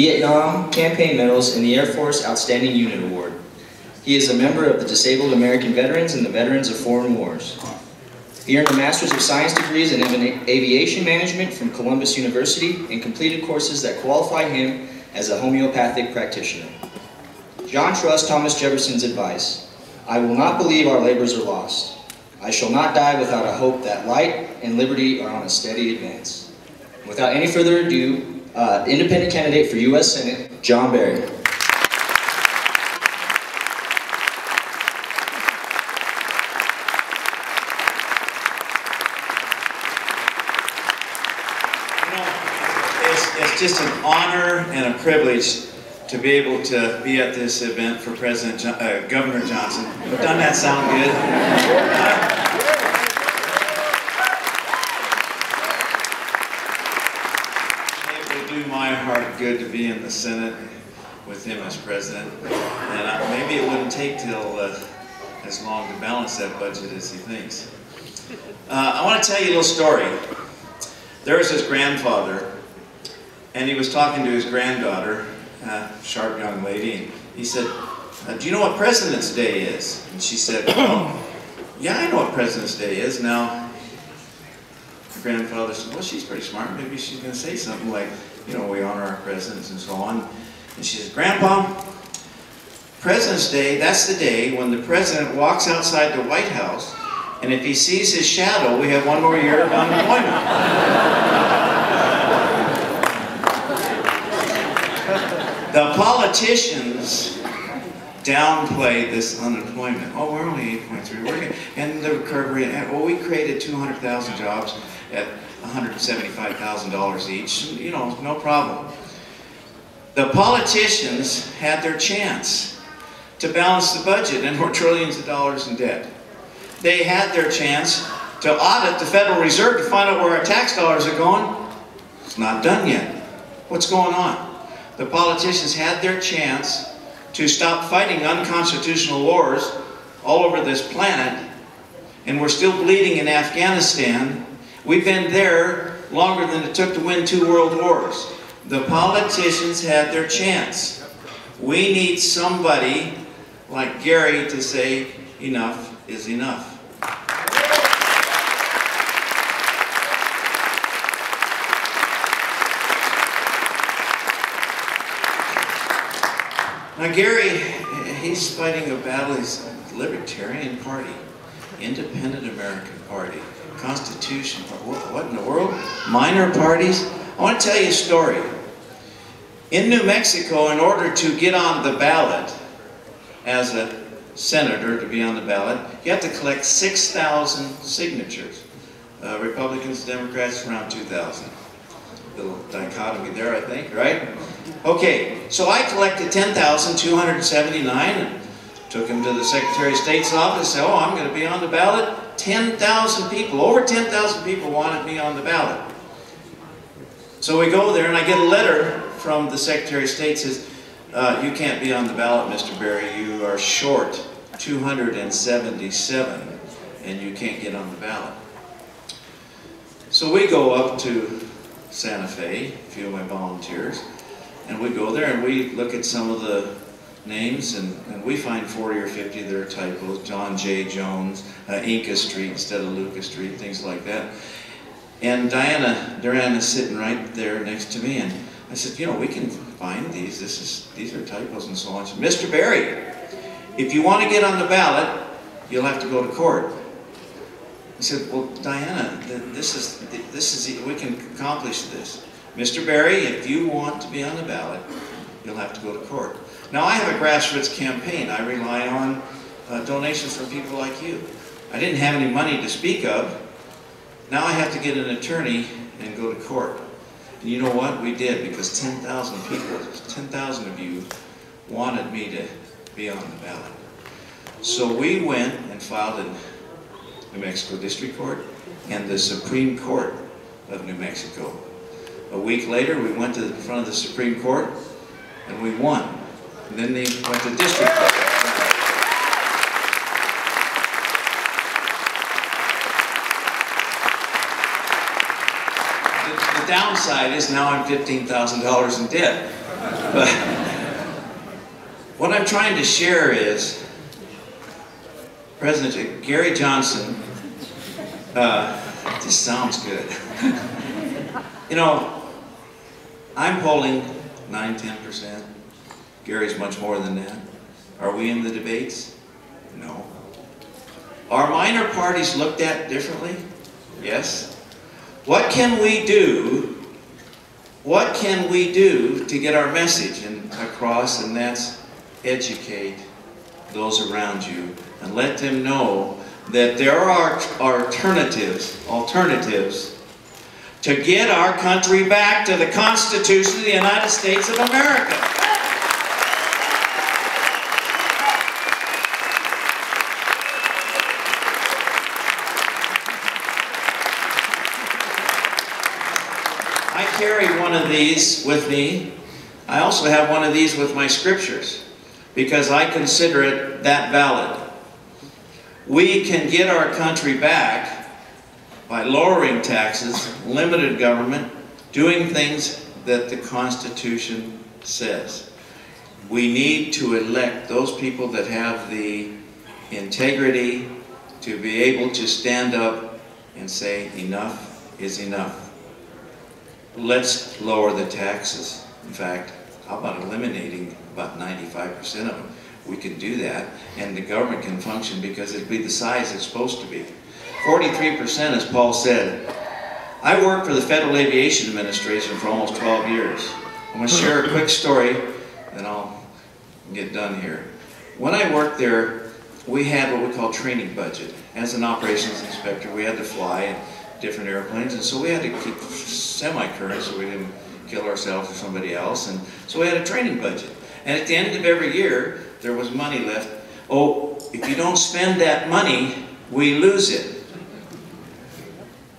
Vietnam Campaign Medals and the Air Force Outstanding Unit Award. He is a member of the Disabled American Veterans and the Veterans of Foreign Wars. He earned a Master's of Science degrees in Aviation Management from Columbus University and completed courses that qualify him as a homeopathic practitioner. John trusts Thomas Jefferson's advice, "I will not believe our labors are lost. I shall not die without a hope that light and liberty are on a steady advance." Without any further ado, independent candidate for U.S. Senate, Jon Barrie. It's just an honor and a privilege to be able to be at this event for Governor Johnson. Doesn't that sound good? It would do my heart good to be in the Senate with him as president, and maybe it wouldn't take till as long to balance that budget as he thinks. I want to tell you a little story. There was his grandfather, and he was talking to his granddaughter, sharp young lady, and he said, "Do you know what President's Day is?" And she said, "Oh, yeah, I know what President's Day is." Now, her grandfather said, "Well, she's pretty smart. Maybe she's going to say something like, you know, we honor our presidents and so on." And she said, "Grandpa, President's Day, that's the day when the president walks outside the White House, and if he sees his shadow, we have one more year of unemployment." The politicians downplayed this unemployment. "Oh, we're only 8.3. And the recovery, well, we created 200,000 jobs at $175,000 each. You know, no problem." The politicians had their chance to balance the budget, and we're trillions of dollars in debt. They had their chance to audit the Federal Reserve to find out where our tax dollars are going. It's not done yet. What's going on? The politicians had their chance to stop fighting unconstitutional wars all over this planet, and we're still bleeding in Afghanistan. We've been there longer than it took to win 2 world wars. The politicians had their chance. We need somebody like Gary to say, enough is enough. Now Gary, he's fighting a battle. He's a Libertarian Party, Independent American Party, Constitution Party. What in the world? Minor parties? I want to tell you a story. In New Mexico, in order to get on the ballot as a senator, to be on the ballot, you have to collect 6,000 signatures. Republicans, Democrats, around 2,000. Little dichotomy there, I think, right? Okay, so I collected 10,279 and took him to the Secretary of State's office. Said, "Oh, I'm going to be on the ballot." 10,000 people, over 10,000 people wanted me on the ballot. So we go there, and I get a letter from the Secretary of State. Says, "You can't be on the ballot, Mr. Barrie. You are short 277, and you can't get on the ballot." So we go up to Santa Fe, a few of my volunteers, and we go there and we look at some of the names, and we find 40 or 50 that are typos. John J. Jones, Inca Street instead of Lucas Street, things like that. And Diana Duran is sitting right there next to me, and I said, "You know, we can find these. These are typos and so on." She said, "Mr. Barrie, if you want to get on the ballot, you'll have to go to court." I said, "Well, Diana, we can accomplish this. Mr. Barrie, if you want to be on the ballot, you'll have to go to court." Now, I have a grassroots campaign. I rely on donations from people like you. I didn't have any money to speak of. Now I have to get an attorney and go to court. And you know what? We did, because 10,000 people, 10,000 of you wanted me to be on the ballot. So we went and filed in New Mexico District Court and the Supreme Court of New Mexico. A week later, we went to the front of the Supreme Court and we won. And then they went to District Court. The The downside is now I'm $15,000 in debt. But what I'm trying to share is, President Gary Johnson, this sounds good. You know, I'm polling 9–10%. Gary's much more than that. Are we in the debates? No. Are minor parties looked at differently? Yes. What can we do? What can we do to get our message across? And that's educate those around you and let them know that there are alternatives to get our country back to the Constitution of the United States of America. I carry one of these with me. I also have one of these with my scriptures because I consider it that valid. We can get our country back by lowering taxes, limited government, doing things that the Constitution says. We need to elect those people that have the integrity to be able to stand up and say enough is enough. Let's lower the taxes. In fact, how about eliminating about 95% of them? We can do that, and the government can function because it'll be the size it's supposed to be. 43%, as Paul said. I worked for the Federal Aviation Administration for almost 12 years. I'm going to share a quick story, then I'll get done here. When I worked there, we had what we call training budget. As an operations inspector, we had to fly in different airplanes, and so we had to keep semi-current so we didn't kill ourselves or somebody else, and so we had a training budget. And at the end of every year, there was money left. Oh, if you don't spend that money, we lose it.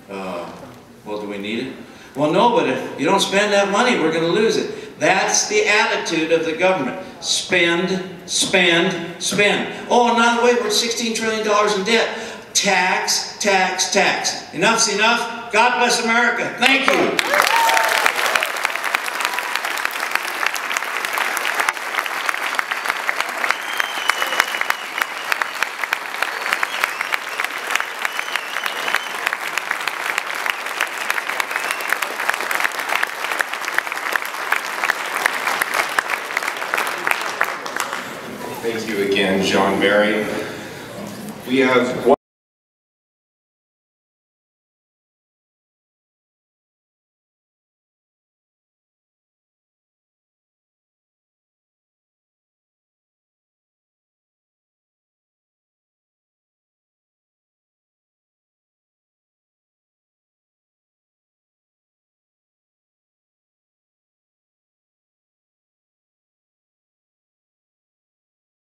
Well, do we need it? Well, no, but if you don't spend that money, we're going to lose it. That's the attitude of the government. Spend, spend, spend. Oh, and by the way, we're $16 trillion in debt. Tax, tax, tax. Enough's enough. God bless America. Thank you. Thank you again, Jon Barrie. We have